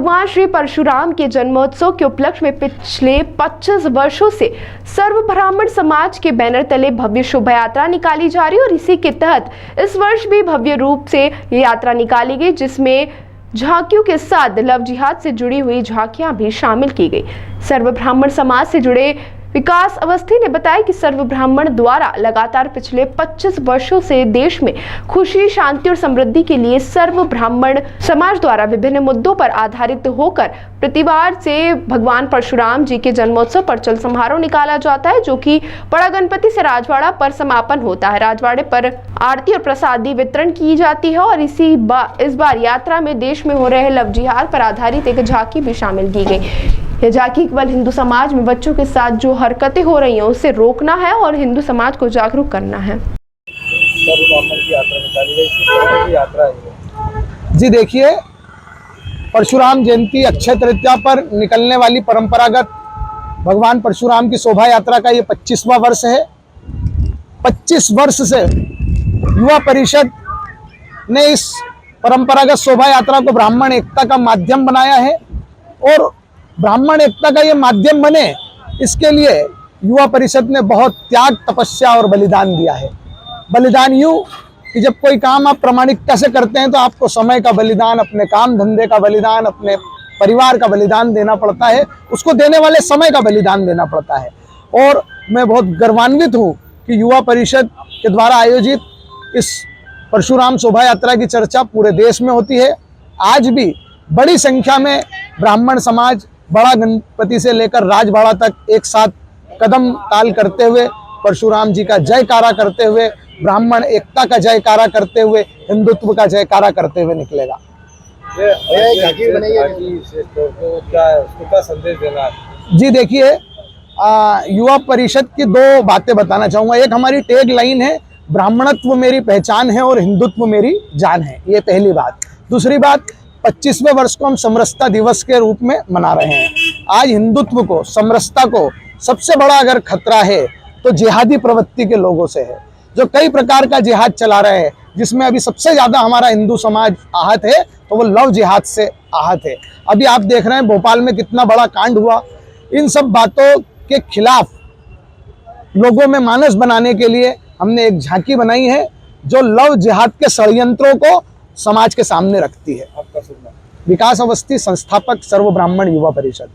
भगवान श्री परशुराम के जन्मोत्सव के उपलक्ष्य में पिछले 25 वर्षों से सर्व ब्राह्मण समाज के बैनर तले भव्य शोभा यात्रा निकाली जा रही है और इसी के तहत इस वर्ष भी भव्य रूप से ये यात्रा निकाली गई, जिसमें झांकियों के साथ लव जिहाद से जुड़ी हुई झांकियां भी शामिल की गई। सर्व ब्राह्मण समाज से जुड़े विकास अवस्थी ने बताया कि सर्व ब्राह्मण द्वारा लगातार पिछले 25 वर्षों से देश में खुशी, शांति और समृद्धि के लिए सर्व ब्राह्मण समाज द्वारा विभिन्न मुद्दों पर आधारित होकर प्रतिवार से भगवान परशुराम जी के जन्मोत्सव पर चल समारोह निकाला जाता है, जो कि बड़ा गणपति से राजवाड़ा पर समापन होता है। राजवाड़े पर आरती और प्रसादी वितरण की जाती है और इस बार यात्रा में देश में हो रहे लव जिहाद पर आधारित एक झांकी भी शामिल की गई। यह झांकी केवल हिंदू समाज में बच्चों के साथ जो हरकतें हो रही हैं उसे रोकना है और हिंदू समाज को जागरूक करना है। जी देखिए, परशुराम जयंती अक्षय तृतीया पर निकलने वाली परंपरागत भगवान परशुराम की शोभा यात्रा का ये 25वां वर्ष है। 25 वर्ष से युवा परिषद ने इस परंपरागत शोभा यात्रा को ब्राह्मण एकता का माध्यम बनाया है और ब्राह्मण एकता का ये माध्यम बने, इसके लिए युवा परिषद ने बहुत त्याग, तपस्या और बलिदान दिया है। बलिदान यूं कि जब कोई काम आप प्रामाणिकता से करते हैं तो आपको समय का बलिदान, अपने काम धंधे का बलिदान, अपने परिवार का बलिदान देना पड़ता है, उसको देने वाले समय का बलिदान देना पड़ता है। और मैं बहुत गर्वान्वित हूँ कि युवा परिषद के द्वारा आयोजित इस परशुराम शोभा यात्रा की चर्चा पूरे देश में होती है। आज भी बड़ी संख्या में ब्राह्मण समाज बड़ा गणपति से लेकर राजवाड़ा तक एक साथ कदम ताल करते हुए, परशुराम जी का जयकारा करते हुए, ब्राह्मण एकता का जयकारा करते हुए, हिंदुत्व का जयकारा करते हुए निकलेगा। संदेश देना? जी देखिए, युवा परिषद की दो बातें बताना चाहूंगा। एक हमारी टैग लाइन है, ब्राह्मणत्व मेरी पहचान है और हिंदुत्व मेरी जान है। ये पहली बात। दूसरी बात, 25वें वर्ष को हम समरसता दिवस के रूप में मना रहे हैं। आज हिंदुत्व को, समरसता को सबसे बड़ा अगर खतरा है तो जिहादी प्रवृत्ति के लोगों से है, जो कई प्रकार का जिहाद चला रहे हैं, जिसमें अभी सबसे ज्यादा हमारा हिंदू समाज आहत है तो वो लव जिहाद से आहत है। अभी आप देख रहे हैं भोपाल में कितना बड़ा कांड हुआ। इन सब बातों के खिलाफ लोगों में मानस बनाने के लिए हमने एक झांकी बनाई है जो लव जिहाद के षड्यंत्रों को समाज के सामने रखती है। आपका शुभ नाम? विकास अवस्थी, संस्थापक, सर्व ब्राह्मण युवा परिषद।